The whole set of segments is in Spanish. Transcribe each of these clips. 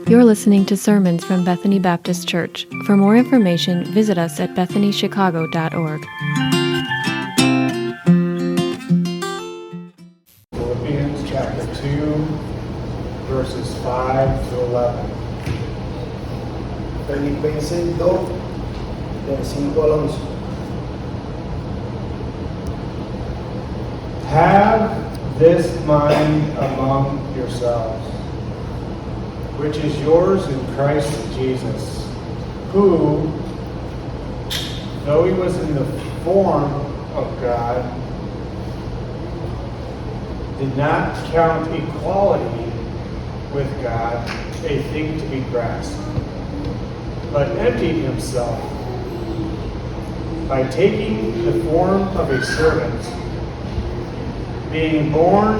You're listening to sermons from Bethany Baptist Church. For more information, visit us at bethanychicago.org. Philippians chapter 2, verses 5 to 11. Filipenses 2, del 5 al 11. Have this mind among yourselves, which is yours in Christ Jesus, who, though he was in the form of God, did not count equality with God a thing to be grasped, but emptied himself by taking the form of a servant, being born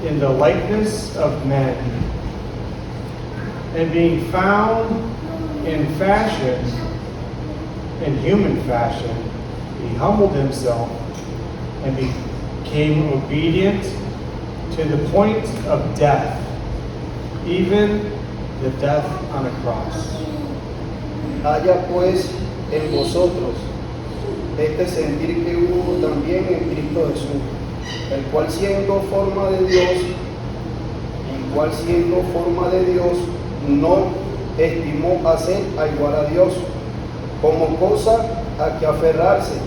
in the likeness of men, and being found in fashion, in human fashion, he humbled himself and became obedient to the point of death, even the death on a cross. Haya pues en vosotros este sentir que hubo también en Cristo Jesús, el cual siendo forma de Dios, no estimó a ser a igual a Dios como cosa a que aferrarse,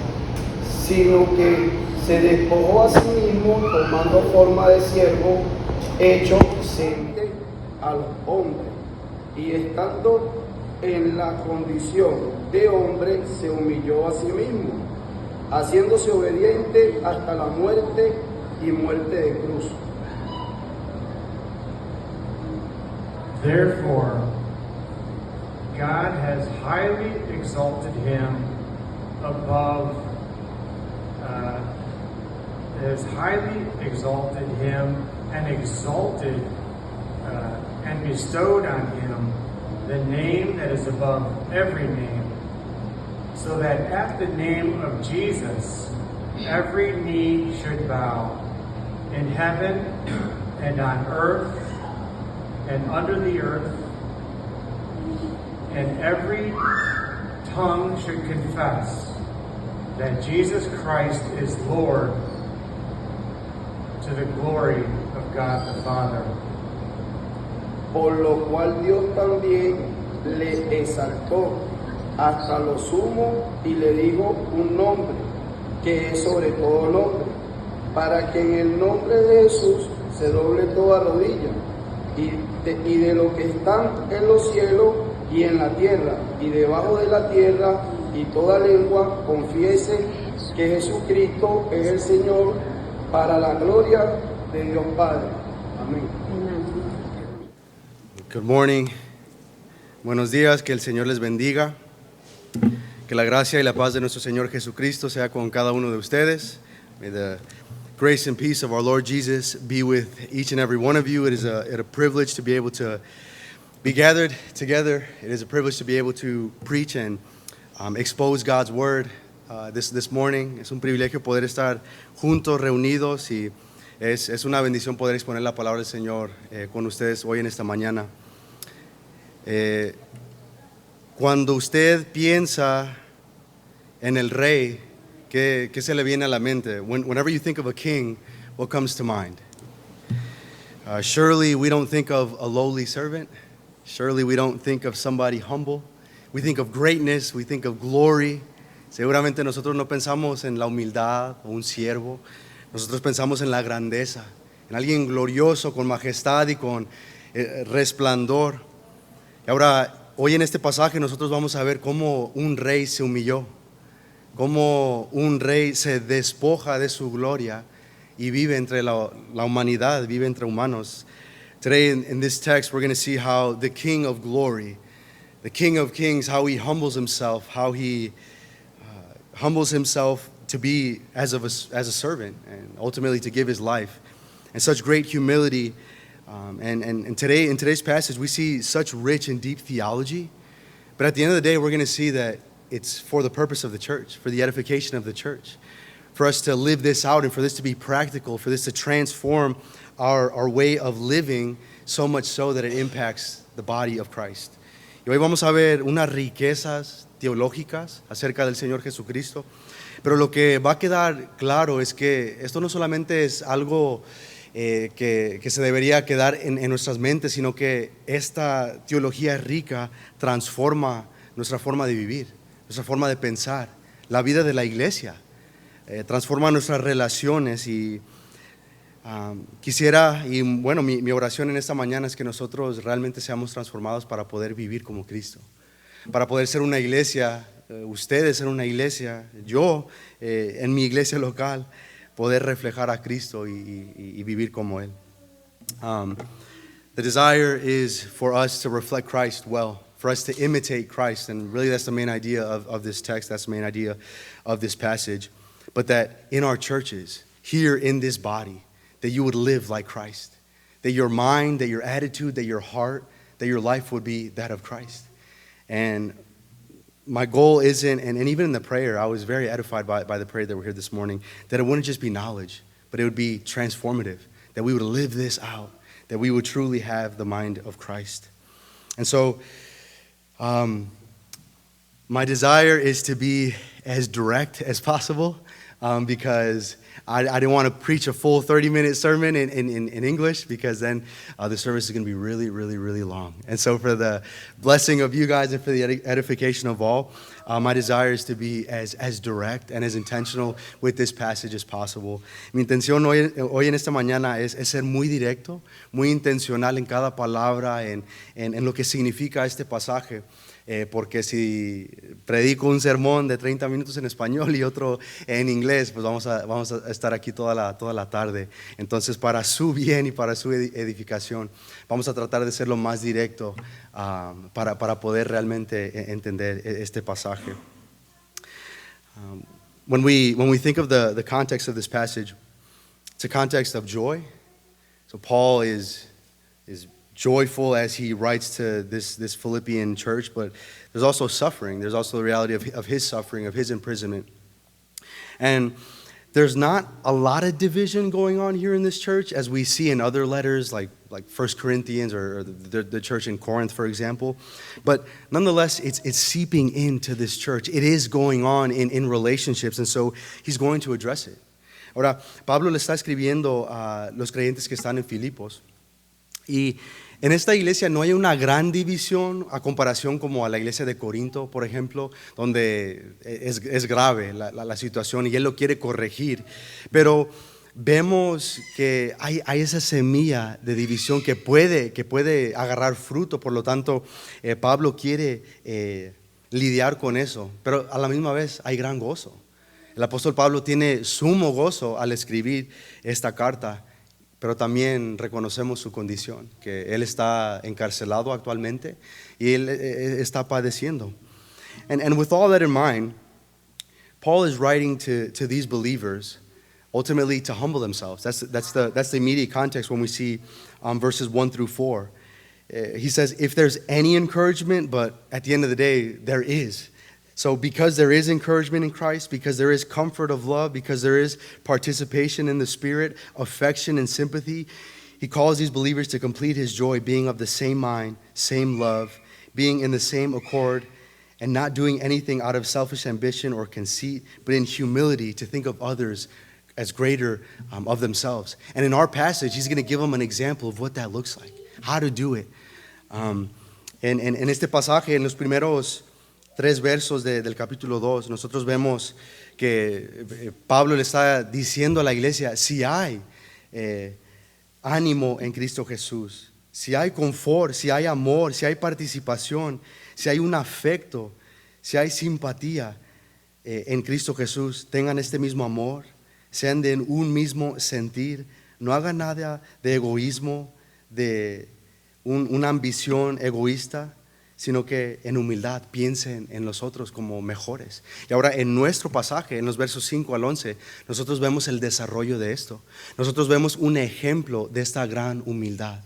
sino que se despojó a sí mismo, tomando forma de siervo, hecho semejante a los hombres, y estando en la condición de hombre, se humilló a sí mismo, haciéndose obediente hasta la muerte y muerte de cruz. Therefore, God has highly exalted him and exalted and bestowed on him the name that is above every name, so that at the name of Jesus every knee should bow, in heaven and on earth and under the earth, and every tongue should confess that Jesus Christ is Lord, to the glory of God the Father. Por lo cual Dios también le exaltó hasta lo sumo y le dijo un nombre que es sobre todo nombre, para que en el nombre de Jesús se doble toda rodilla, y de lo que están en los cielos y en la tierra y debajo de la tierra, y toda lengua confiese que Jesucristo es el Señor, para la gloria de Dios Padre. Amén. Good morning. Buenos días, que el Señor les bendiga. Que la gracia y la paz de nuestro Señor Jesucristo sea con cada uno de ustedes. May the grace and peace of our Lord Jesus be with each and every one of you. It is a privilege to be able to be gathered together. It is a privilege to be able to preach and expose God's word this morning. Es un privilegio poder estar juntos, reunidos, y es una bendición poder exponer la palabra del Señor con ustedes hoy en esta mañana. Cuando usted piensa en el rey, ¿qué se le viene a la mente? Whenever you think of a king, what comes to mind? Surely we don't think of a lowly servant. Surely we don't think of somebody humble. We think of greatness, we think of glory. Seguramente nosotros no pensamos en la humildad o un siervo. Nosotros pensamos en la grandeza, en alguien glorioso, con majestad y con resplandor. Y ahora, hoy en este pasaje nosotros vamos a ver cómo un rey se humilló, cómo un rey se despoja de su gloria y vive entre la humanidad, vive entre humanos. Today in this text we're going to see how the King of Glory, the King of Kings, how he humbles himself, how he humbles himself to be as a servant and ultimately to give his life. And such great humility. And today, in today's passage, we see such rich and deep theology. But at the end of the day, we're going to see that it's for the purpose of the church, for the edification of the church, for us to live this out and for this to be practical, for this to transform our way of living so much so that it impacts the body of Christ. Y hoy vamos a ver unas riquezas teológicas acerca del Señor Jesucristo, pero lo que va a quedar claro es que esto no solamente es algo que se debería quedar en nuestras mentes, sino que esta teología rica transforma nuestra forma de vivir, nuestra forma de pensar, la vida de la iglesia, transforma nuestras relaciones y quisiera, y bueno, mi oración en esta mañana es que nosotros realmente seamos transformados para poder vivir como Cristo, para poder ser una iglesia, ustedes ser una iglesia, yo en mi iglesia local, poder reflejar a Cristo y vivir como Él. The desire is for us to reflect Christ well, for us to imitate Christ, and really that's the main idea of this text, that's the main idea of this passage, but that in our churches, here in this body, that you would live like Christ, that your mind, that your attitude, that your heart, that your life would be that of Christ. And my goal isn't, and even in the prayer, I was very edified by the prayer that we're here this morning, that it wouldn't just be knowledge, but it would be transformative, that we would live this out, that we would truly have the mind of Christ. And so, my desire is to be as direct as possible, because I didn't want to preach a full 30-minute sermon in English, because then the service is going to be really, really, really long. And so for the blessing of you guys and for the edification of all, my desire is to be as direct and as intentional with this passage as possible. Mi intención hoy en esta mañana es ser muy directo, muy intencional en cada palabra, en lo que significa este pasaje. Porque si predico un sermón de 30 minutos en español y otro en inglés, pues vamos a estar aquí toda la tarde. Entonces, para su bien y para su edificación, vamos a tratar de ser lo más directo para poder realmente entender este pasaje. When we think of the context of this passage, it's a context of joy. So Paul is joyful as he writes to this Philippian church, but there's also suffering. There's also the reality of his suffering, of his imprisonment. And there's not a lot of division going on here in this church as we see in other letters like 1 Corinthians or the church in Corinth, for example. But nonetheless, it's seeping into this church. It is going on in relationships, and so he's going to address it. Ahora, Pablo le está escribiendo a los creyentes que están en Filipos. Y en esta iglesia no hay una gran división a comparación como a la iglesia de Corinto, por ejemplo, donde es grave la situación y él lo quiere corregir. Pero vemos que hay esa semilla de división que puede agarrar fruto. Por lo tanto, Pablo quiere lidiar con eso, pero a la misma vez hay gran gozo. El apóstol Pablo tiene sumo gozo al escribir esta carta. Pero también reconocemos su condición, que él está encarcelado actualmente y él está padeciendo. And with all that in mind, Paul is writing to these believers ultimately to humble themselves. That's the immediate context when we see verses 1 through 4. He says, if there's any encouragement, but at the end of the day, there is. So because there is encouragement in Christ, because there is comfort of love, because there is participation in the Spirit, affection and sympathy, he calls these believers to complete his joy, being of the same mind, same love, being in the same accord, and not doing anything out of selfish ambition or conceit, but in humility to think of others as greater of themselves. And in our passage, he's going to give them an example of what that looks like, how to do it. En este pasaje, en los primeros 3 versos del capítulo 2, nosotros vemos que Pablo le está diciendo a la iglesia, si hay ánimo en Cristo Jesús, si hay confort, si hay amor, si hay participación, si hay un afecto, si hay simpatía en Cristo Jesús, tengan este mismo amor, sean de un mismo sentir, no hagan nada de egoísmo, de una ambición egoísta, sino que en humildad piensen en los otros como mejores. Y ahora en nuestro pasaje, en los versos 5 al 11, nosotros vemos el desarrollo de esto. Nosotros vemos un ejemplo de esta gran humildad.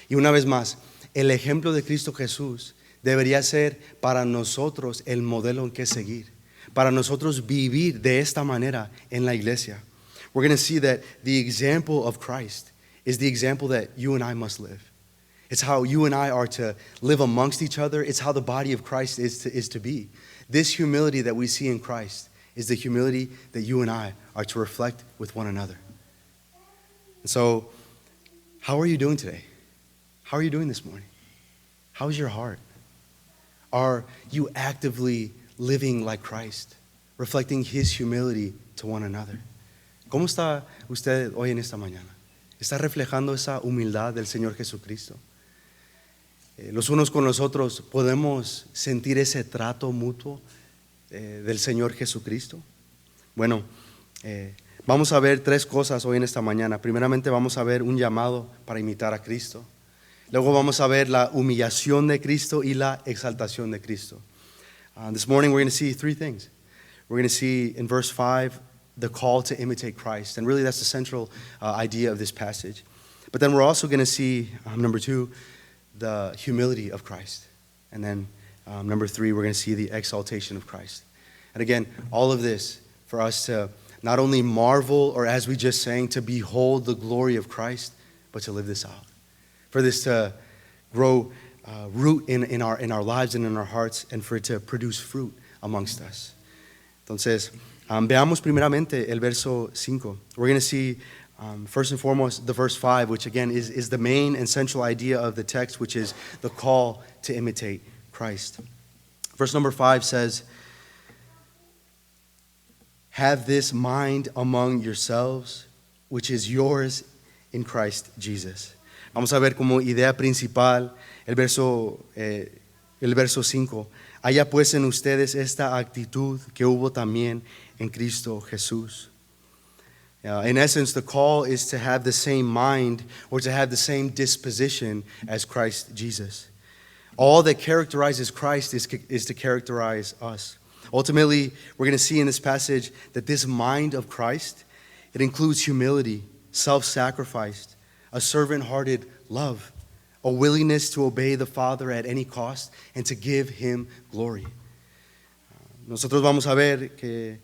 Y una vez más, el ejemplo de Cristo Jesús debería ser para nosotros el modelo en que seguir, para nosotros vivir de esta manera en la iglesia. We're going to see that the example of Christ is the example that you and I must live. It's how you and I are to live amongst each other. It's how the body of Christ is to be. This humility that we see in Christ is the humility that you and I are to reflect with one another. And so, how are you doing today? How are you doing this morning? How is your heart? Are you actively living like Christ, reflecting His humility to one another? ¿Cómo está usted hoy en esta mañana? ¿Está reflejando esa humildad del Señor Jesucristo? Los unos con los otros podemos sentir ese trato mutuo del Señor Jesucristo. Bueno, vamos a ver tres cosas hoy en esta mañana. Primeramente vamos a ver un llamado para imitar a Cristo. Luego vamos a ver la humillación de Cristo y la exaltación de Cristo. This morning we're going to see three things. We're going to see in verse 5 the call to imitate Christ. And really that's the central idea of this passage. But then we're also going to see, number 2, the humility of Christ. And then number 3, we're going to see the exaltation of Christ. And again, all of this for us to not only marvel, or as we just sang, to behold the glory of Christ, but to live this out. For this to grow root in our lives and in our hearts, and for it to produce fruit amongst us. Entonces, veamos primeramente el verso 5. We're going to see first and foremost the verse 5, which again is the main and central idea of the text, which is the call to imitate Christ. Verse number 5 says, "Have this mind among yourselves, which is yours in Christ Jesus." Vamos a ver como idea principal el verso 5. Haya pues en ustedes esta actitud que hubo también en Cristo Jesús. In essence, the call is to have the same mind, or to have the same disposition as Christ Jesus. All that characterizes Christ is to characterize us. Ultimately, we're going to see in this passage that this mind of Christ, it includes humility, self-sacrifice, a servant-hearted love, a willingness to obey the Father at any cost, and to give Him glory. Nosotros vamos a ver que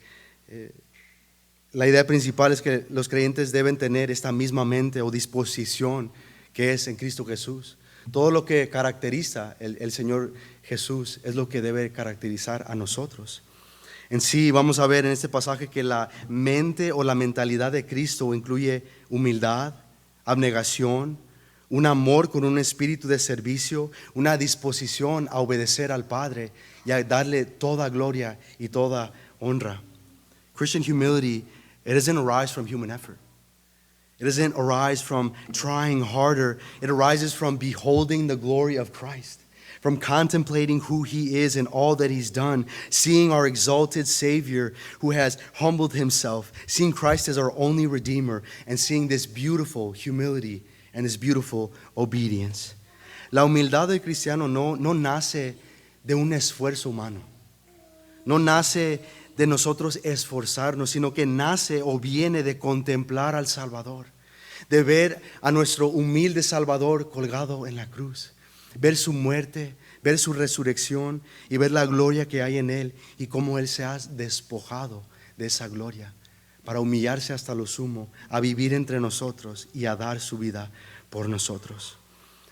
la idea principal es que los creyentes deben tener esta misma mente o disposición que es en Cristo Jesús. Todo lo que caracteriza el Señor Jesús es lo que debe caracterizar a nosotros. En sí, vamos a ver en este pasaje que la mente o la mentalidad de Cristo incluye humildad, abnegación, un amor con un espíritu de servicio, una disposición a obedecer al Padre y a darle toda gloria y toda honra. Christian humility, it doesn't arise from human effort. It doesn't arise from trying harder. It arises from beholding the glory of Christ, from contemplating who He is and all that He's done, seeing our exalted Savior who has humbled Himself, seeing Christ as our only Redeemer, and seeing this beautiful humility and this beautiful obedience. La humildad del cristiano no nace de un esfuerzo humano. No nace de nosotros esforzarnos, sino que nace o viene de contemplar al Salvador, de ver a nuestro humilde Salvador colgado en la cruz, ver su muerte, ver su resurrección y ver la gloria que hay en Él y cómo Él se ha despojado de esa gloria para humillarse hasta lo sumo, a vivir entre nosotros y a dar su vida por nosotros.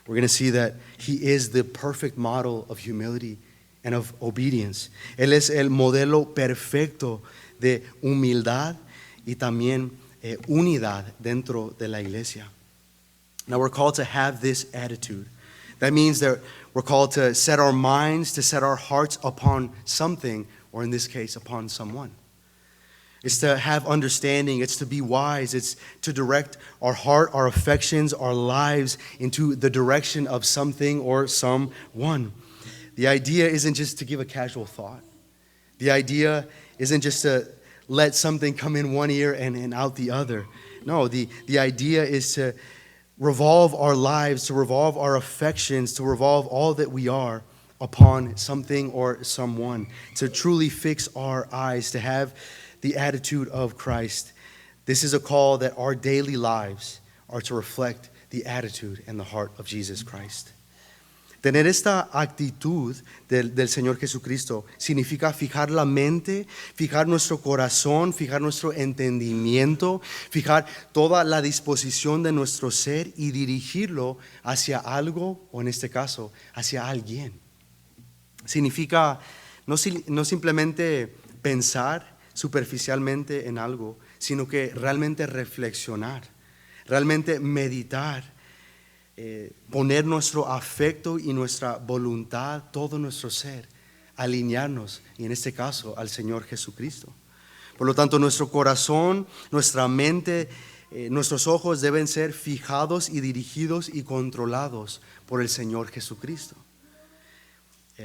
We're going to see that He is the perfect model of humility and of obedience. Él es el modelo perfecto de humildad y también unidad dentro de la iglesia. Now we're called to have this attitude. That means that we're called to set our minds, to set our hearts upon something, or in this case, upon someone. It's to have understanding. It's to be wise. It's to direct our heart, our affections, our lives into the direction of something or someone. The idea isn't just to give a casual thought. The idea isn't just to let something come in one ear and out the other. No, the idea is to revolve our lives, to revolve our affections, to revolve all that we are upon something or someone, to truly fix our eyes, to have the attitude of Christ. This is a call that our daily lives are to reflect the attitude and the heart of Jesus Christ. Tener esta actitud del Señor Jesucristo significa fijar la mente, fijar nuestro corazón, fijar nuestro entendimiento, fijar toda la disposición de nuestro ser y dirigirlo hacia algo, o en este caso, hacia alguien. Significa no simplemente pensar superficialmente en algo, sino que realmente reflexionar, realmente meditar, poner nuestro afecto y nuestra voluntad, todo nuestro ser, alinearnos, y en este caso al Señor Jesucristo. Por lo tanto, nuestro corazón, nuestra mente, nuestros ojos deben ser fijados y dirigidos y controlados por el Señor Jesucristo.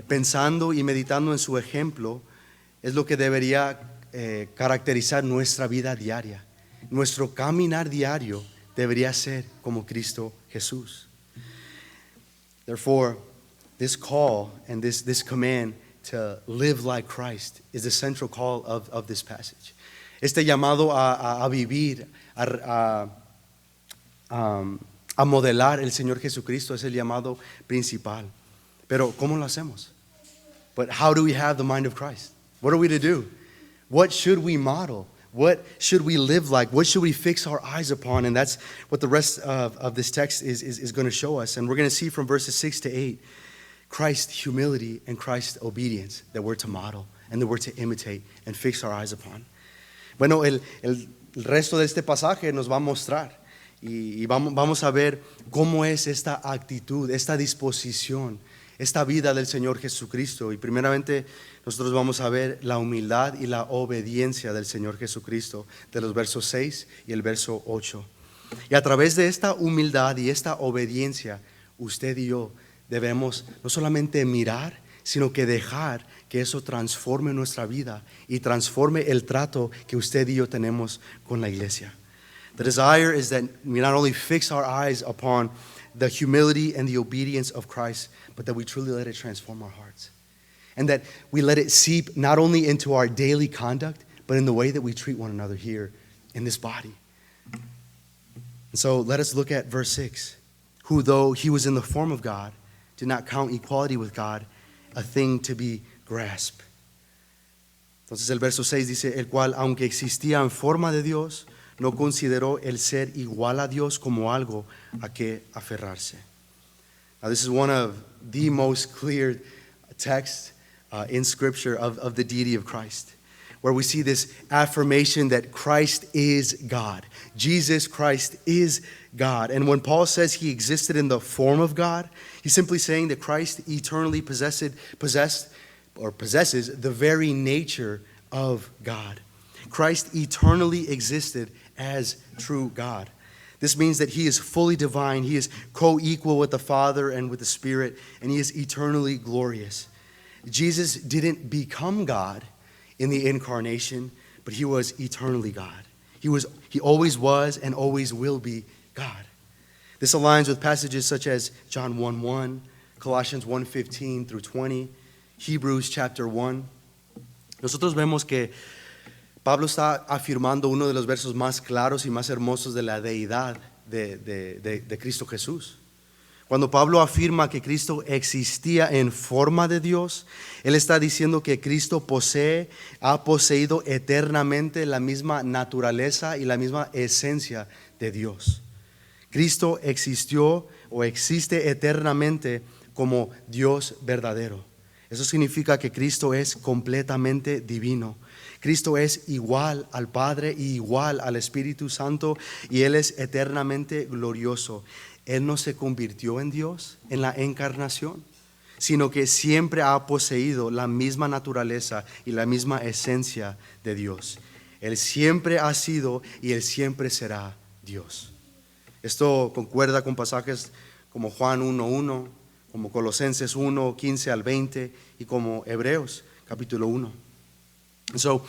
Pensando y meditando en su ejemplo es lo que debería caracterizar nuestra vida diaria. Nuestro caminar diario debería ser como Cristo Jesús. Therefore, this call and this command to live like Christ is the central call of this passage. Este llamado a vivir, a modelar el Señor Jesucristo es el llamado principal. Pero ¿cómo lo hacemos? But how do we have the mind of Christ? What are we to do? What should we model? What should we live like? What should we fix our eyes upon? And that's what the rest of this text is going to show us. And we're going to see from verses 6 to 8, Christ's humility and Christ's obedience that we're to model and that we're to imitate and fix our eyes upon. Bueno, el resto de este pasaje nos va a mostrar y vamos a ver cómo es esta actitud, esta disposición, esta vida del Señor Jesucristo. Y primeramente nosotros vamos a ver la humildad y la obediencia del Señor Jesucristo de los versos 6 y el verso 8. Y a través de esta humildad y esta obediencia, usted y yo debemos no solamente mirar, sino que dejar que eso transforme nuestra vida y transforme el trato que usted y yo tenemos con la iglesia. The desire is that we not only fix our eyes upon the humility and the obedience of Christ, but that we truly let it transform our hearts. And that we let it seep not only into our daily conduct, but in the way that we treat one another here in this body. And so let us look at verse 6. Who, though he was in the form of God, did not count equality with God a thing to be grasped. Entonces el verso 6 dice, el cual, aunque existía en forma de Dios, no consideró el ser igual a Dios como algo a que aferrarse. Now this is one of the most clear texts in Scripture of the deity of Christ, where we see this affirmation that Christ is God. Jesus Christ is God. And when Paul says he existed in the form of God, he's simply saying that Christ eternally possesses the very nature of God. Christ eternally existed as true God. This means that he is fully divine, he is co-equal with the Father and with the Spirit, and he is eternally glorious. Jesus didn't become God in the incarnation, but he was eternally God. He always was and always will be God. This aligns with passages such as John 1:1, Colossians 1:15 through 20, Hebrews chapter 1. Nosotros vemos que Pablo está afirmando uno de los versos más claros y más hermosos de la deidad de Cristo Jesús. Cuando Pablo afirma que Cristo existía en forma de Dios, él está diciendo que Cristo ha poseído eternamente la misma naturaleza y la misma esencia de Dios. Cristo existió o existe eternamente como Dios verdadero. Eso significa que Cristo es completamente divino. Cristo es igual al Padre y igual al Espíritu Santo, y Él es eternamente glorioso. Él no se convirtió en Dios en la encarnación, sino que siempre ha poseído la misma naturaleza y la misma esencia de Dios. Él siempre ha sido y Él siempre será Dios. Esto concuerda con pasajes como Juan 1:1, como Colosenses 1:15 al 20 y como Hebreos capítulo 1. And so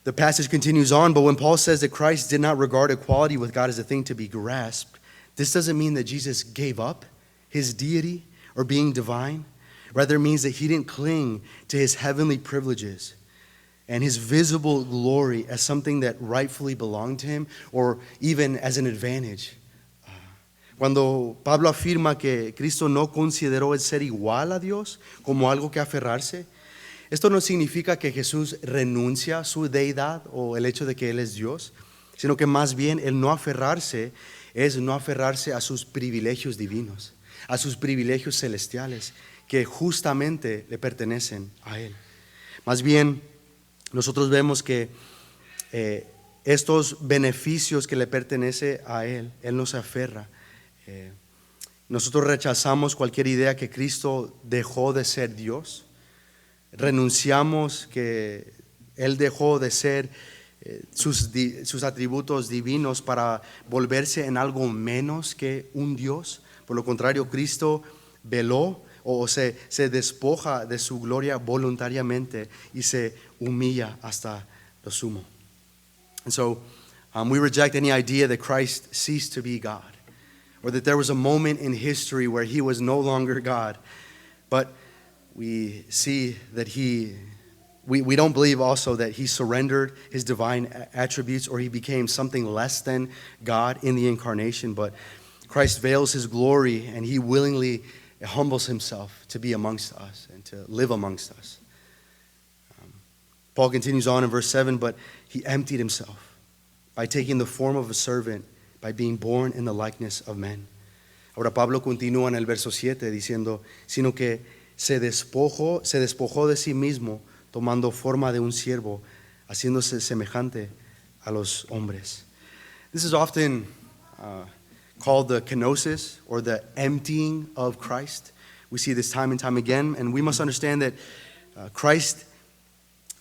the passage continues on, but when Paul says that Christ did not regard equality with God as a thing to be grasped, this doesn't mean that Jesus gave up his deity or being divine. Rather, it means that he didn't cling to his heavenly privileges and his visible glory as something that rightfully belonged to him or even as an advantage. Cuando Pablo afirma que Cristo no consideró el ser igual a Dios como algo que aferrarse, esto no significa que Jesús renuncia a su deidad o el hecho de que Él es Dios, sino que más bien el no aferrarse es no aferrarse a sus privilegios divinos, a sus privilegios celestiales, que justamente le pertenecen a Él. Más bien, nosotros vemos que estos beneficios que le pertenecen a Él no se aferra. Nosotros rechazamos cualquier idea que Cristo dejó de ser Dios. Renunciamos que Él dejó de ser sus atributos divinos para volverse en algo menos que un Dios. Por lo contrario, Cristo veló o se despoja de su gloria voluntariamente y se humilla hasta lo sumo. And so we reject any idea that Christ ceased to be God, or that there was a moment in history where He was no longer God. But we see that we don't believe also that He surrendered His divine attributes or He became something less than God in the incarnation, but Christ veils His glory and He willingly humbles Himself to be amongst us and to live amongst us. Paul continues on in verse 7, but He emptied Himself by taking the form of a servant, by being born in the likeness of men. Ahora Pablo continúa en el verso 7 diciendo, sino que se despojó de sí mismo, tomando forma de un siervo, haciéndose semejante a los hombres. This is often called the kenosis, or the emptying of Christ. We see this time and time again, and we must understand that Christ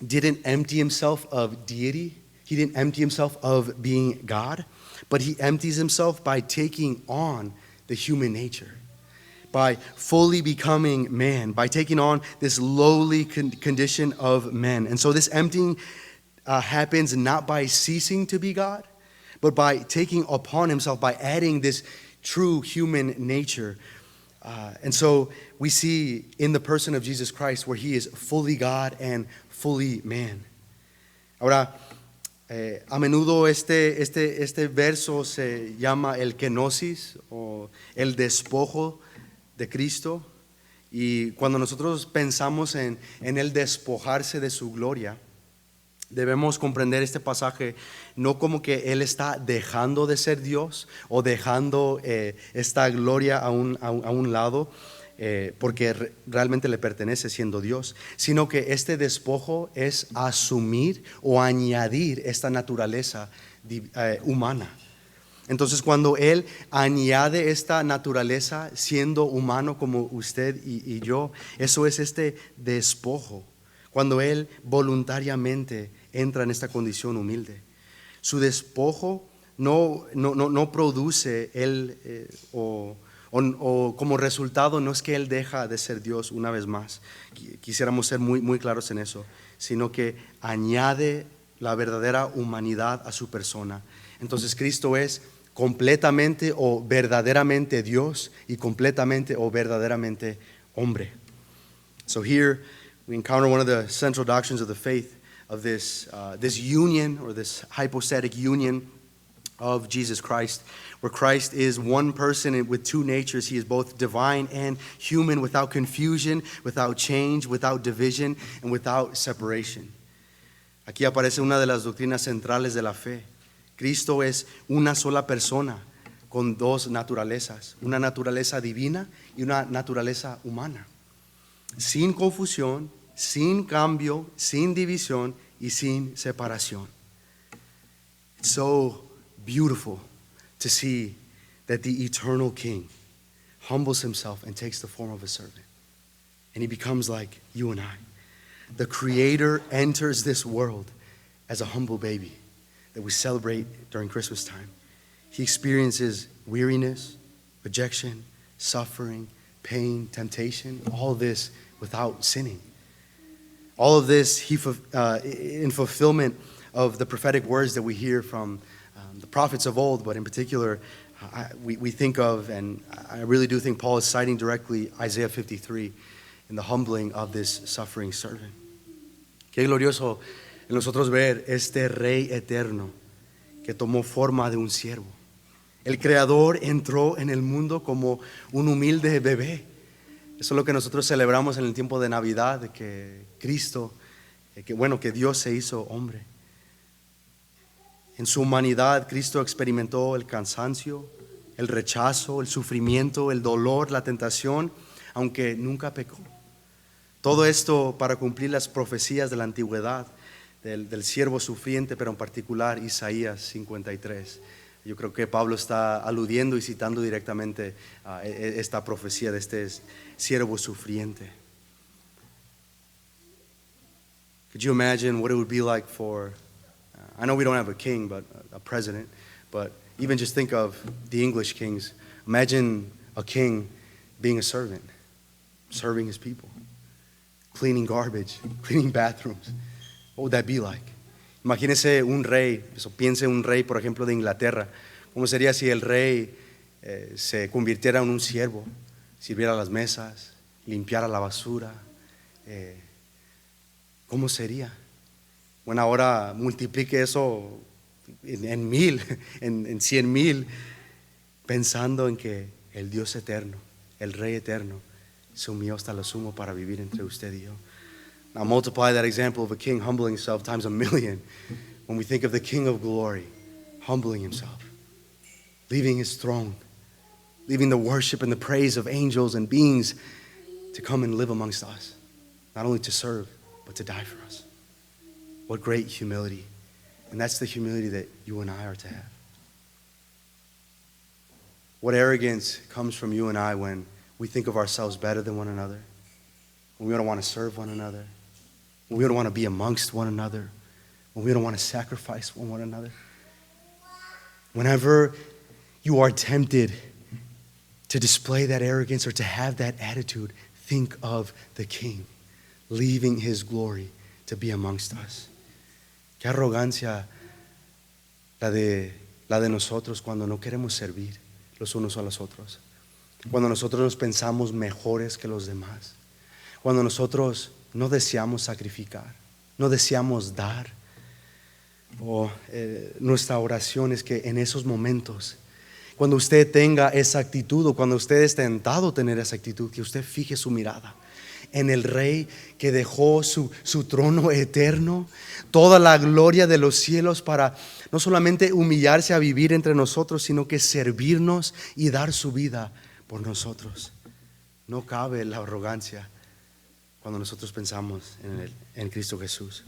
didn't empty Himself of deity. He didn't empty Himself of being God, but He empties Himself by taking on the human nature, by fully becoming man, by taking on this lowly condition of men. And so this emptying happens not by ceasing to be God, but by taking upon Himself, by adding this true human nature. And so we see in the person of Jesus Christ where He is fully God and fully man. Ahora, a menudo este verso se llama el kenosis o el despojo de Cristo, y cuando nosotros pensamos en el despojarse de su gloria, debemos comprender este pasaje no como que Él está dejando de ser Dios o dejando esta gloria a un lado, porque realmente le pertenece siendo Dios, sino que este despojo es asumir o añadir esta naturaleza humana. Entonces, cuando Él añade esta naturaleza siendo humano como usted y yo, eso es este despojo. Cuando Él voluntariamente entra en esta condición humilde, su despojo no produce Él o como resultado no es que Él deja de ser Dios una vez más. Quisiéramos ser muy claros en eso, sino que añade la verdadera humanidad a su persona. Entonces Cristo es completamente o verdaderamente Dios y completamente o verdaderamente hombre. So here we encounter one of the central doctrines of the faith, of this union, or this hypostatic union of Jesus Christ, where Christ is one person with two natures. He is both divine and human, without confusion, without change, without division, and without separation. Aquí aparece una de las doctrinas centrales de la fe. Cristo es una sola persona con dos naturalezas, una naturaleza divina y una naturaleza humana, sin confusión, sin cambio, sin división y sin separación. It's so beautiful to see that the eternal King humbles Himself and takes the form of a servant, and He becomes like you and I. The Creator enters this world as a humble baby that we celebrate during Christmas time. He experiences weariness, rejection, suffering, pain, temptation, all this without sinning. All of this in fulfillment of the prophetic words that we hear from the prophets of old, but in particular, we think of, and I really do think Paul is citing directly Isaiah 53 in the humbling of this suffering servant. Qué glorioso en nosotros ver este Rey eterno que tomó forma de un siervo El Creador entró en el mundo como un humilde bebé. Eso es lo que nosotros celebramos en el tiempo de Navidad, de que Cristo, que Dios se hizo hombre. En su humanidad, Cristo experimentó el cansancio, el rechazo, el sufrimiento, el dolor, la tentación, aunque nunca pecó. Todo esto para cumplir las profecías de la antigüedad, del siervo sufriente, pero en particular Isaías 53. Yo creo que Pablo está aludiendo y citando directamente a esta profecía de este siervo sufriente. Could you imagine what it would be like for, I know we don't have a king, but a president, but even just think of the English kings. Imagine a king being a servant, serving his people, cleaning garbage, cleaning bathrooms. What would that be like? Imagínese un rey, piense un rey, por ejemplo, de Inglaterra. ¿Cómo sería si el rey se convirtiera en un siervo, sirviera las mesas, limpiara la basura? ¿Cómo sería? Bueno, ahora multiplique eso en 1,000, en 100,000, pensando en que el Dios eterno, el Rey eterno, se humilló hasta lo sumo para vivir entre usted y yo. Now multiply that example of a king humbling himself times 1,000,000 when we think of the King of glory humbling himself, leaving his throne, leaving the worship and the praise of angels and beings to come and live amongst us, not only to serve, but to die for us. What great humility. And that's the humility that you and I are to have. What arrogance comes from you and I when we think of ourselves better than one another, when we don't want to serve one another, when we don't want to be amongst one another, when we don't want to sacrifice one another. Whenever you are tempted to display that arrogance or to have that attitude, think of the King leaving his glory to be amongst us. Qué arrogancia la de nosotros cuando no queremos servir los unos a los otros, cuando nosotros nos pensamos mejores que los demás, cuando nosotros no deseamos sacrificar, no deseamos dar. Nuestra oración es que en esos momentos, cuando usted tenga esa actitud o cuando usted es tentado a tener esa actitud, que usted fije su mirada en el Rey que dejó su trono eterno, toda la gloria de los cielos para no solamente humillarse a vivir entre nosotros, sino que servirnos y dar su vida por nosotros. No cabe la arrogancia cuando nosotros pensamos en Cristo Jesús.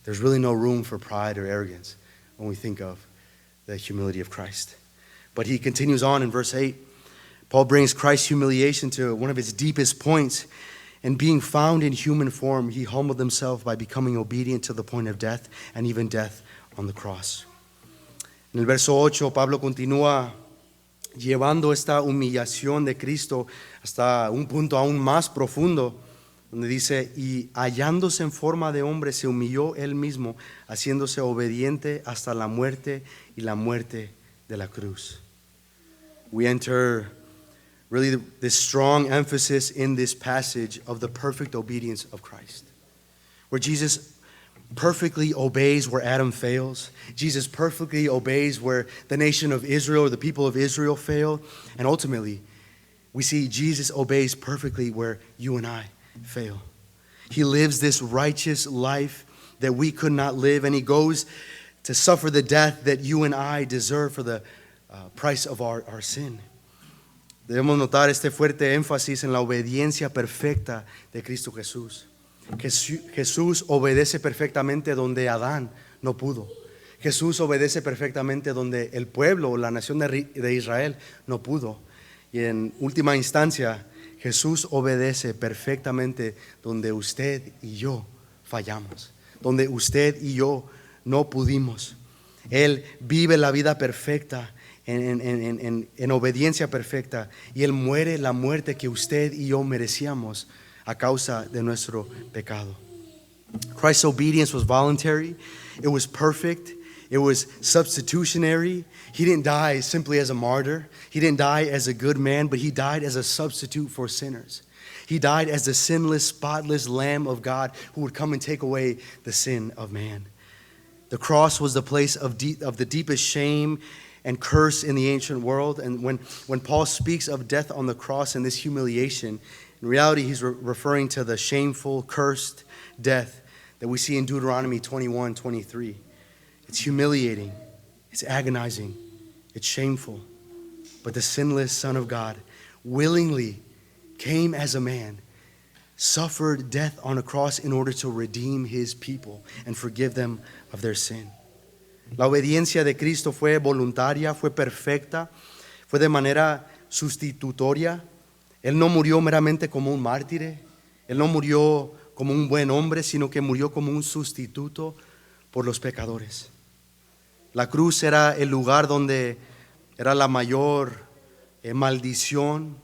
There's really no room for pride or arrogance when we think of the humility of Christ. But he continues on in verse 8. Paul brings Christ's humiliation to one of its deepest points. And being found in human form, he humbled himself by becoming obedient to the point of death, and even death on the cross. En el verso 8, Pablo continúa llevando esta humillación de Cristo hasta un punto aún más profundo, donde dice, y hallándose en forma de hombre, se humilló él mismo, haciéndose obediente hasta la muerte y la muerte de la cruz. We enter really this strong emphasis in this passage of the perfect obedience of Christ, where Jesus perfectly obeys where Adam fails. Jesus perfectly obeys where the nation of Israel or the people of Israel fail. And ultimately, we see Jesus obeys perfectly where you and I fail. He lives this righteous life that we could not live, and he goes to suffer the death that you and I deserve for the price of our sin. Debemos notar este fuerte énfasis en la obediencia perfecta de Cristo Jesús. Jesús obedece perfectamente donde Adán no pudo. Jesús obedece perfectamente donde el pueblo o la nación de Israel no pudo. Y en última instancia, Jesús obedece perfectamente donde usted y yo fallamos, donde usted y yo no pudimos. Él vive la vida perfecta en obediencia perfecta, y Él muere la muerte que usted y yo merecíamos a causa de nuestro pecado. Christ's obedience was voluntary, it was perfect, it was substitutionary. He didn't die simply as a martyr, he didn't die as a good man, but he died as a substitute for sinners. He died as the sinless, spotless Lamb of God who would come and take away the sin of man. The cross was the place of the deepest shame and curse in the ancient world. And when Paul speaks of death on the cross and this humiliation, in reality, he's referring to the shameful, cursed death that we see in Deuteronomy 21:23. It's humiliating, it's agonizing, it's shameful. But the sinless Son of God willingly came as a man, suffered death on a cross in order to redeem his people and forgive them of their sin. La obediencia de Cristo fue voluntaria, fue perfecta, fue de manera sustitutoria. Él no murió meramente como un mártir, Él no murió como un buen hombre, sino que murió como un sustituto por los pecadores. La cruz era el lugar donde era la mayor maldición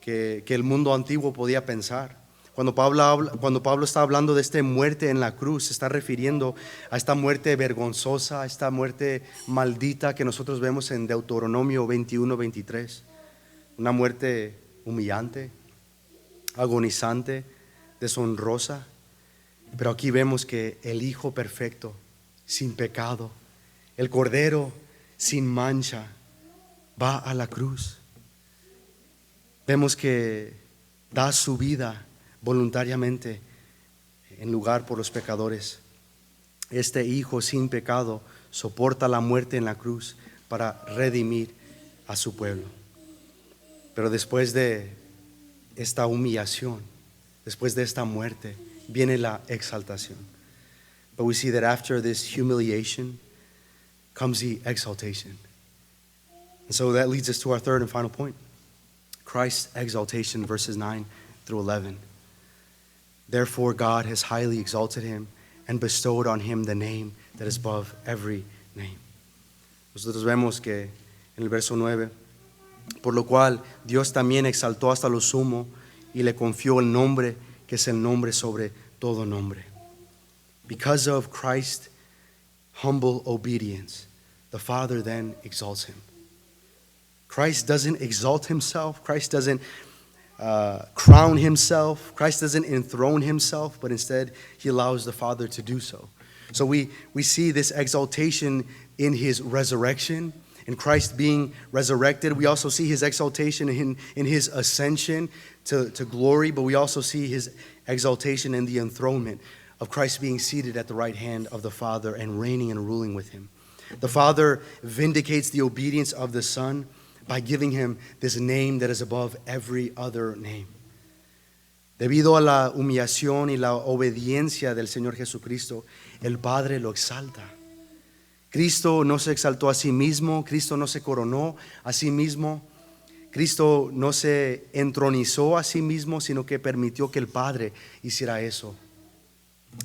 que el mundo antiguo podía pensar. Cuando Pablo está hablando de esta muerte en la cruz, se está refiriendo a esta muerte vergonzosa, a esta muerte maldita que nosotros vemos en Deuteronomio 21:23. Una muerte humillante, agonizante, deshonrosa. Pero aquí vemos que el Hijo perfecto, sin pecado, el Cordero sin mancha, va a la cruz. Vemos que da su vida voluntariamente en lugar por los pecadores. Este Hijo sin pecado soporta la muerte en la cruz para redimir a su pueblo. Pero después de esta humillación, después de esta muerte, viene la exaltación. But we see that after this humiliation comes the exaltation. And so that leads us to our third and final point. Christ's exaltation, verses 9 through 11. Therefore God has highly exalted him and bestowed on him the name that is above every name. Nosotros vemos que en el verso 9, por lo cual Dios también exaltó hasta lo sumo y le confió el nombre que es el nombre sobre todo nombre. Because of Christ's humble obedience, the Father then exalts him. Christ doesn't exalt himself. Christ doesn't crown himself. Christ doesn't enthrone himself, but instead he allows the Father to do so. So we see this exaltation in his resurrection, in Christ being resurrected. We also see his exaltation in his ascension to glory, but we also see his exaltation in the enthronement of Christ being seated at the right hand of the Father and reigning and ruling with him. The Father vindicates the obedience of the Son by giving him this name that is above every other name. Debido a la humillación y la obediencia del Señor Jesucristo, el Padre lo exalta. Cristo no se exaltó a sí mismo, Cristo no se coronó a sí mismo, Cristo no se entronizó a sí mismo, sino que permitió que el Padre hiciera eso.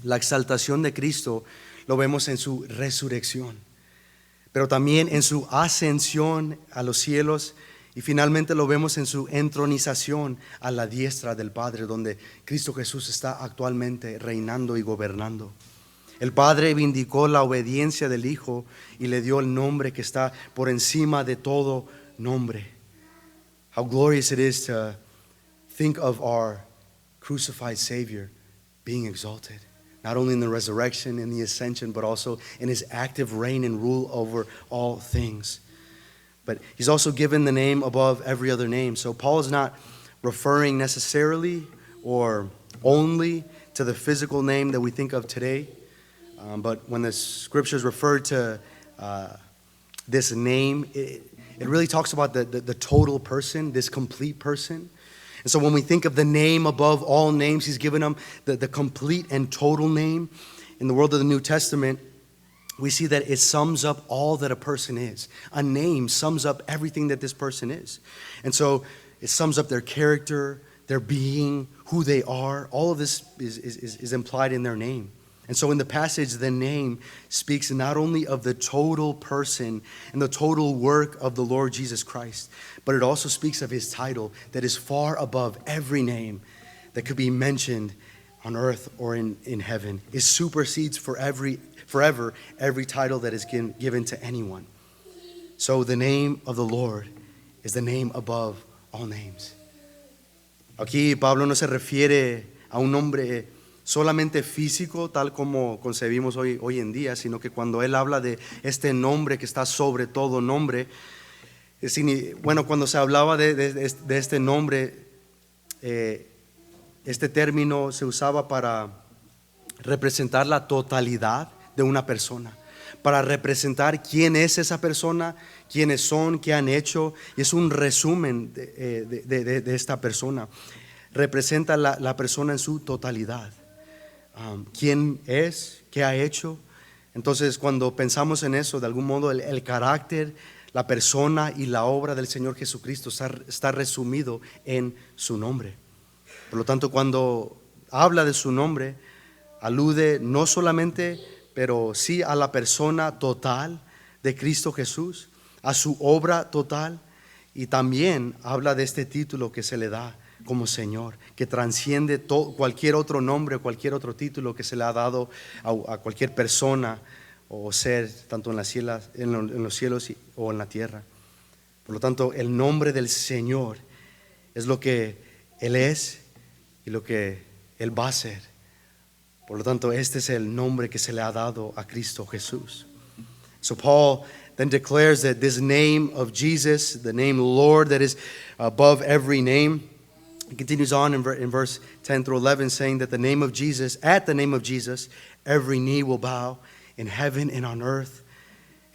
La exaltación de Cristo lo vemos en su resurrección, pero también en su ascensión a los cielos, y finalmente lo vemos en su entronización a la diestra del Padre, donde Cristo Jesús está actualmente reinando y gobernando. El Padre vindicó la obediencia del Hijo y le dio el nombre que está por encima de todo nombre. How glorious it is to think of our crucified Savior being exalted, not only in the resurrection and the ascension, but also in his active reign and rule over all things. But he's also given the name above every other name. So Paul is not referring necessarily or only to the physical name that we think of today. But when the scriptures refer to this name, it really talks about the total person, this complete person. And so when we think of the name above all names, he's given them the complete and total name. In the world of the New Testament, we see that it sums up all that a person is. A name sums up everything that this person is. And so it sums up their character, their being, who they are. All of this is implied in their name. And so in the passage, the name speaks not only of the total person and the total work of the Lord Jesus Christ, but it also speaks of his title that is far above every name that could be mentioned on earth or in heaven. It supersedes forever every title that is given to anyone. So the name of the Lord is the name above all names. Aquí Pablo no se refiere a un nombre solamente físico, tal como concebimos hoy en día, sino que cuando Él habla de este nombre que está sobre todo nombre, bueno, cuando se hablaba de este nombre, este término se usaba para representar la totalidad de una persona, para representar quién es esa persona, quiénes son, qué han hecho, y es un resumen de esta persona. Representa la persona en su totalidad, quién es, qué ha hecho. Entonces, cuando pensamos en eso, de algún modo el carácter, la persona y la obra del Señor Jesucristo está resumido en su nombre. Por lo tanto, cuando habla de su nombre, alude no solamente, pero sí a la persona total de Cristo Jesús, a su obra total, y también habla de este título que se le da como Señor, que transciende cualquier otro nombre, cualquier otro título que se le ha dado a cualquier persona o ser, tanto en los cielos o en la tierra. Por lo tanto, el nombre del Señor es lo que Él es y lo que Él va a ser. Por lo tanto, este es el nombre que se le ha dado a Cristo Jesús. So Paul then declares that this name of Jesus, the name Lord that is above every name, he continues on in verse 10 through 11 saying that the name of Jesus, at the name of Jesus, every knee will bow in heaven and on earth,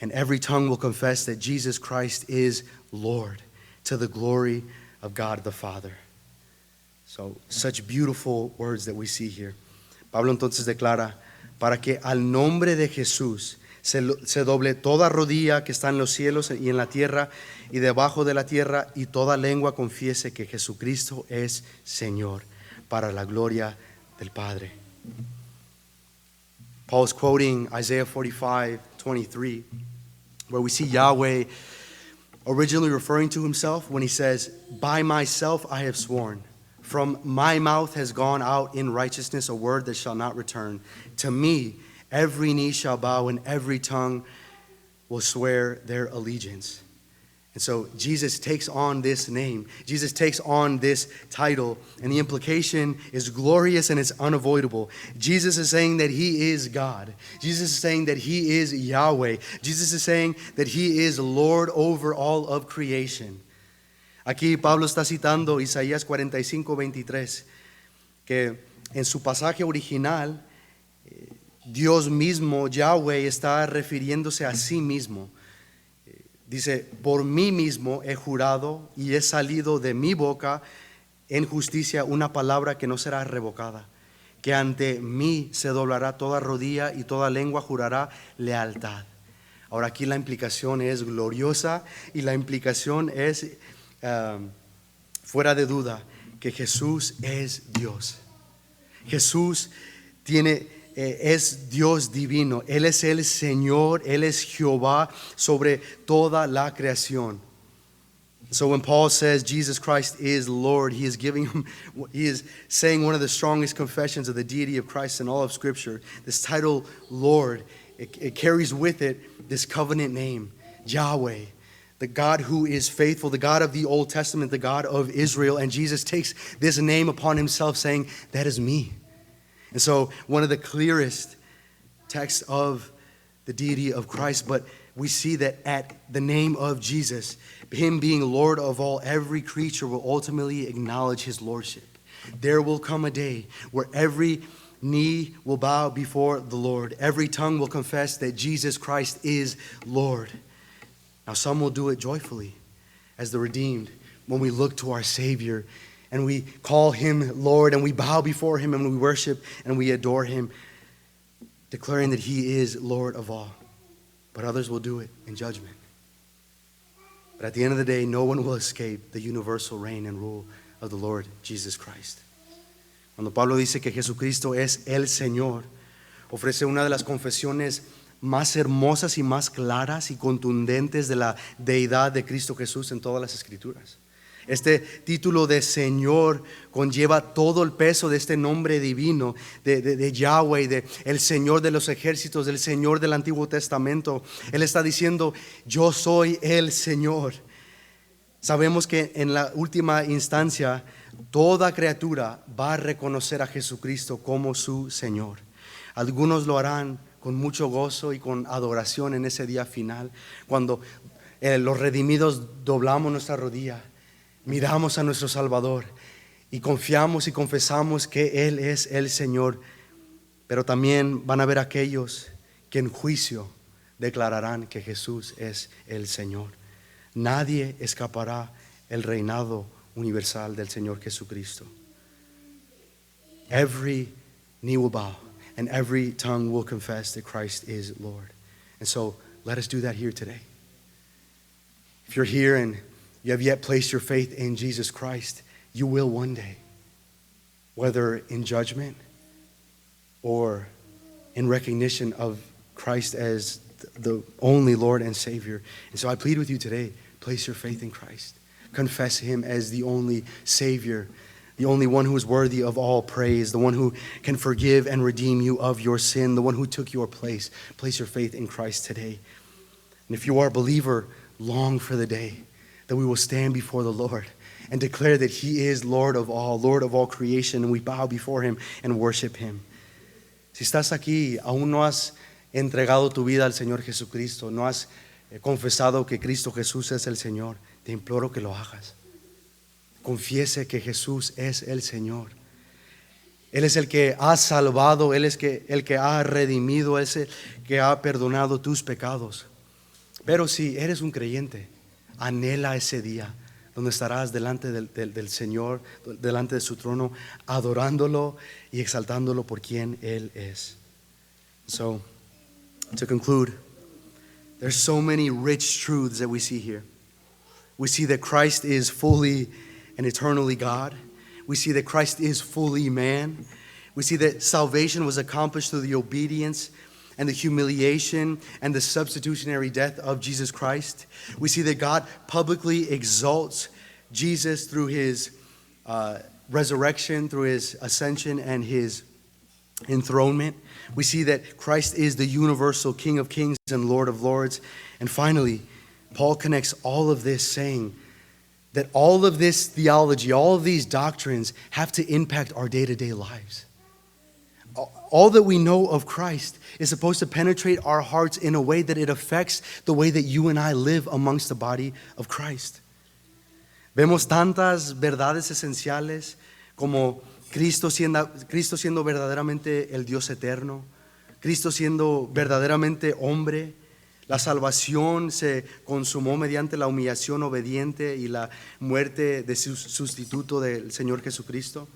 and every tongue will confess that Jesus Christ is Lord, to the glory of God the Father. So, such beautiful words that we see here. Pablo entonces declara, para que al nombre de Jesús se doble toda rodilla que está en los cielos y en la tierra y debajo de la tierra, y toda lengua confiese que Jesucristo es Señor, para la gloria del Padre. Paul's quoting Isaiah 45:23, where we see Yahweh originally referring to himself when he says, by myself I have sworn, from my mouth has gone out in righteousness a word that shall not return. To me every knee shall bow and every tongue will swear their allegiance. And so Jesus takes on this name. Jesus takes on this title, and the implication is glorious and it's unavoidable. Jesus is saying that He is God. Jesus is saying that He is Yahweh. Jesus is saying that He is Lord over all of creation. Aquí Pablo está citando Isaías 45:23, que en su pasaje original Dios mismo, Yahweh, está refiriéndose a sí mismo. Dice, por mí mismo he jurado y he salido de mi boca en justicia una palabra que no será revocada, que ante mí se doblará toda rodilla y toda lengua jurará lealtad. Ahora aquí la implicación es gloriosa y la implicación es fuera de duda que Jesús es Dios. Jesús es Dios divino. Él es el Señor, Él es Jehová sobre toda la creación. So when Paul says Jesus Christ is Lord, he is saying one of the strongest confessions of the deity of Christ in all of Scripture. This title, Lord, it carries with it this covenant name, Yahweh, the God who is faithful, the God of the Old Testament, the God of Israel. And Jesus takes this name upon himself, saying, that is me. And so one of the clearest texts of the deity of Christ, but we see that at the name of Jesus, Him being Lord of all, every creature will ultimately acknowledge His lordship. There will come a day where every knee will bow before the Lord. Every tongue will confess that Jesus Christ is Lord. Now some will do it joyfully as the redeemed when we look to our Savior and we call Him Lord and we bow before Him and we worship and we adore Him, declaring that He is Lord of all. But others will do it in judgment. But at the end of the day, no one will escape the universal reign and rule of the Lord Jesus Christ. Cuando Pablo dice que Jesucristo es el Señor, ofrece una de las confesiones más hermosas y más claras y contundentes de la deidad de Cristo Jesús en todas las Escrituras. Este título de Señor conlleva todo el peso de este nombre divino de Yahweh, de el Señor de los ejércitos, del Señor del Antiguo Testamento. Él está diciendo, yo soy el Señor. Sabemos que en la última instancia toda criatura va a reconocer a Jesucristo como su Señor. Algunos lo harán con mucho gozo y con adoración en ese día final, cuando los redimidos doblamos nuestra rodilla, miramos a nuestro Salvador y confiamos y confesamos que Él es el Señor. Pero también van a haber aquellos que en juicio declararán que Jesús es el Señor. Nadie escapará el reinado universal del Señor Jesucristo. Every knee will bow and every tongue will confess that Christ is Lord. And so let us do that here today. If you're here and you have yet placed your faith in Jesus Christ, you will one day, whether in judgment or in recognition of Christ as the only Lord and Savior. And so I plead with you today, place your faith in Christ. Confess Him as the only Savior, the only one who is worthy of all praise, the one who can forgive and redeem you of your sin, the one who took your place. Place your faith in Christ today. And if you are a believer, long for the day that we will stand before the Lord and declare that He is Lord of all creation, and we bow before Him and worship Him. Si estás aquí, aún no has entregado tu vida al Señor Jesucristo, no has confesado que Cristo Jesús es el Señor, te imploro que lo hagas. Confiese que Jesús es el Señor. Él es el que ha salvado, Él es el que ha redimido, Él es el que ha perdonado tus pecados. Pero si eres un creyente, anhela ese día donde estarás delante del Señor, delante de su trono, adorándolo y exaltándolo por quien Él es. So, to conclude, there's so many rich truths that we see here. We see that Christ is fully and eternally God. We see that Christ is fully man. We see that salvation was accomplished through the obedience and the humiliation and the substitutionary death of Jesus Christ. We see that God publicly exalts Jesus through His resurrection, through His ascension and His enthronement. We see that Christ is the universal King of kings and Lord of lords. And finally, Paul connects all of this saying that all of this theology, all of these doctrines have to impact our day-to-day lives. All that we know of Christ is supposed to penetrate our hearts in a way that it affects the way that you and I live amongst the body of Christ. Vemos tantas verdades esenciales como Cristo siendo verdaderamente el Dios eterno, Cristo siendo verdaderamente hombre. La salvación se consumó mediante la humillación obediente y la muerte de su sustituto del Señor Jesucristo.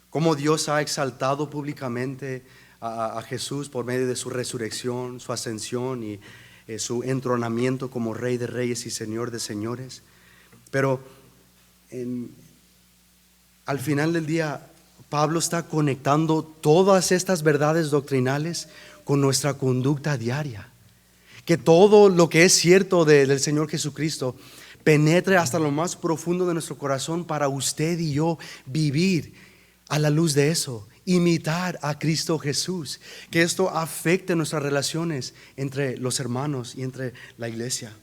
Cómo Dios ha exaltado públicamente a Jesús por medio de su resurrección, su ascensión y su entronamiento como Rey de Reyes y Señor de Señores. Pero al final del día, Pablo está conectando todas estas verdades doctrinales con nuestra conducta diaria. Que todo lo que es cierto del Señor Jesucristo penetre hasta lo más profundo de nuestro corazón para usted y yo vivir a la luz de eso, imitar a Cristo Jesús. Que esto afecte nuestras relaciones entre los hermanos y entre la iglesia.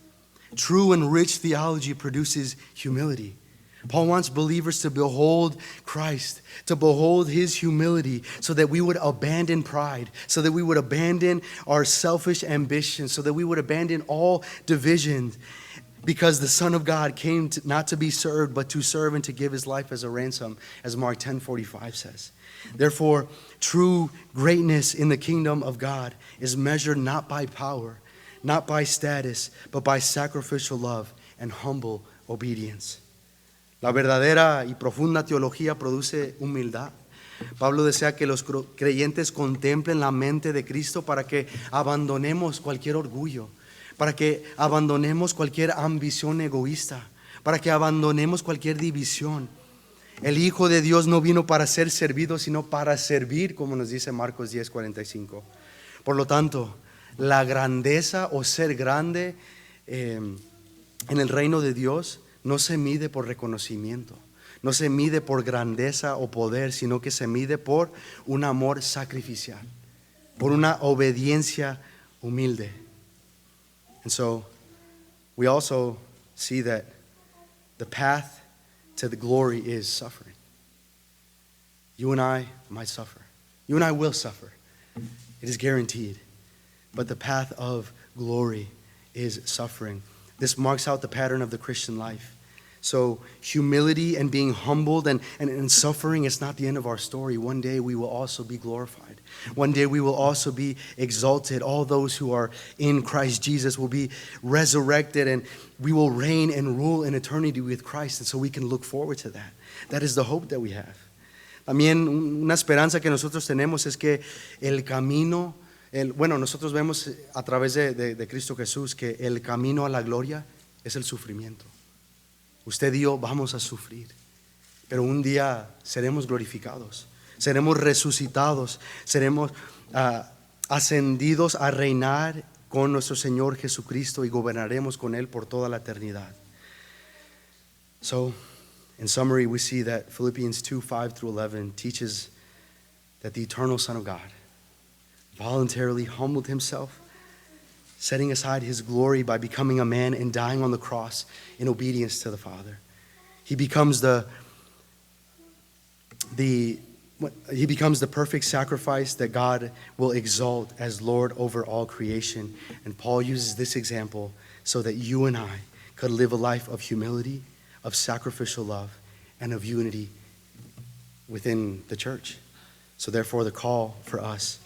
True and rich theology produces humility. Paul wants believers to behold Christ, to behold His humility, so that we would abandon pride, so that we would abandon our selfish ambitions, so that we would abandon all division, because the Son of God came not to be served, but to serve and to give His life as a ransom, as Mark 10:45 says. Therefore, true greatness in the kingdom of God is measured not by power, not by status, but by sacrificial love and humble obedience. La verdadera y profunda teología produce humildad. Pablo desea que los creyentes contemplen la mente de Cristo para que abandonemos cualquier orgullo, para que abandonemos cualquier ambición egoísta, para que abandonemos cualquier división. El Hijo de Dios no vino para ser servido, sino para servir, como nos dice Marcos 10:45. Por lo tanto, la grandeza o ser grande en el reino de Dios no se mide por reconocimiento, no se mide por grandeza o poder, sino que se mide por un amor sacrificial, por una obediencia humilde. And so we also see that the path to the glory is suffering. You and I might suffer. You and I will suffer. It is guaranteed. But the path of glory is suffering. This marks out the pattern of the Christian life. So humility and being humbled and suffering is not the end of our story. One day we will also be glorified. One day we will also be exalted. All those who are in Christ Jesus will be resurrected, and we will reign and rule in eternity with Christ. And so we can look forward to that. That is the hope that we have. También una esperanza que nosotros tenemos es que el camino, nosotros vemos a través de Cristo Jesús que el camino a la gloria es el sufrimiento. Usted y yo vamos a sufrir, pero un día seremos glorificados, seremos resucitados, seremos ascendidos a reinar con nuestro Señor Jesucristo y gobernaremos con Él por toda la eternidad. So, in summary, we see that Philippians 2:5-11 teaches that the eternal Son of God voluntarily humbled himself, setting aside his glory by becoming a man and dying on the cross in obedience to the Father. He becomes the perfect sacrifice that God will exalt as Lord over all creation. And Paul uses this example so that you and I could live a life of humility, of sacrificial love, and of unity within the church. So therefore the call for us,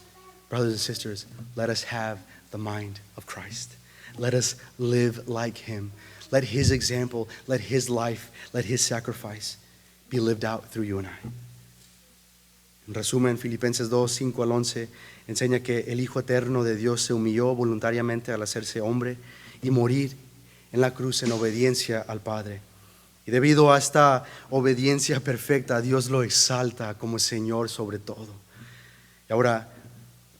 brothers and sisters, let us have the mind of Christ. Let us live like Him. Let His example, let His life, let His sacrifice be lived out through you and I. En resumen, Filipenses 2:5-11 enseña que el Hijo Eterno de Dios se humilló voluntariamente al hacerse hombre y morir en la cruz en obediencia al Padre. Y debido a esta obediencia perfecta, Dios lo exalta como Señor sobre todo. Y ahora,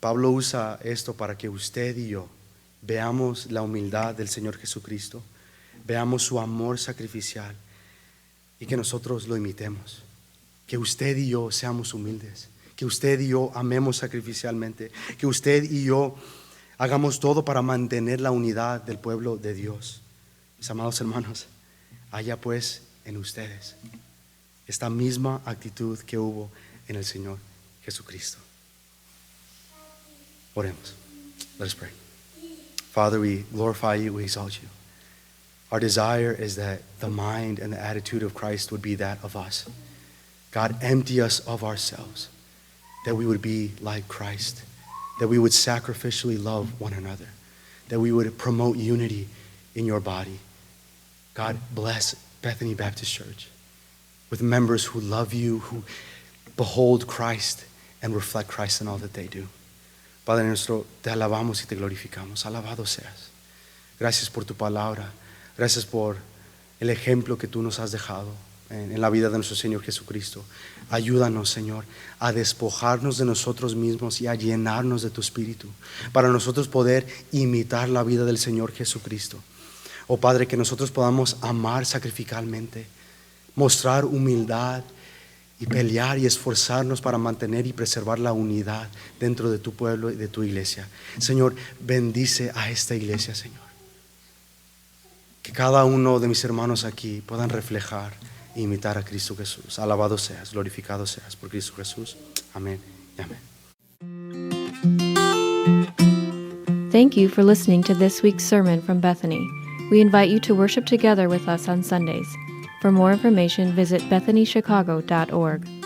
Pablo usa esto para que usted y yo veamos la humildad del Señor Jesucristo, veamos su amor sacrificial y que nosotros lo imitemos. Que usted y yo seamos humildes, que usted y yo amemos sacrificialmente, que usted y yo hagamos todo para mantener la unidad del pueblo de Dios. Mis amados hermanos, haya pues en ustedes esta misma actitud que hubo en el Señor Jesucristo. Oremos. Let us pray. Father, we glorify you, we exalt you. Our desire is that the mind and the attitude of Christ would be that of us. God, empty us of ourselves, that we would be like Christ, that we would sacrificially love one another, that we would promote unity in your body. God, bless Bethany Baptist Church with members who love you, who behold Christ and reflect Christ in all that they do. Padre nuestro, te alabamos y te glorificamos. Alabado seas. Gracias por tu palabra. Gracias por el ejemplo que tú nos has dejado en la vida de nuestro Señor Jesucristo. Ayúdanos, Señor, a despojarnos de nosotros mismos y a llenarnos de tu Espíritu para nosotros poder imitar la vida del Señor Jesucristo. Oh Padre, que nosotros podamos amar sacrificalmente, mostrar humildad y pelear y esforzarnos para mantener y preservar la unidad dentro de tu pueblo y de tu iglesia. Señor, bendice a esta iglesia, Señor. Que cada uno de mis hermanos aquí puedan reflejar e imitar a Cristo Jesús. Alabado seas, glorificado seas por Cristo Jesús. Amén y amén. Thank you for listening to this week's sermon from Bethany. We invite you to worship together with us on Sundays. For more information, visit BethanyChicago.org.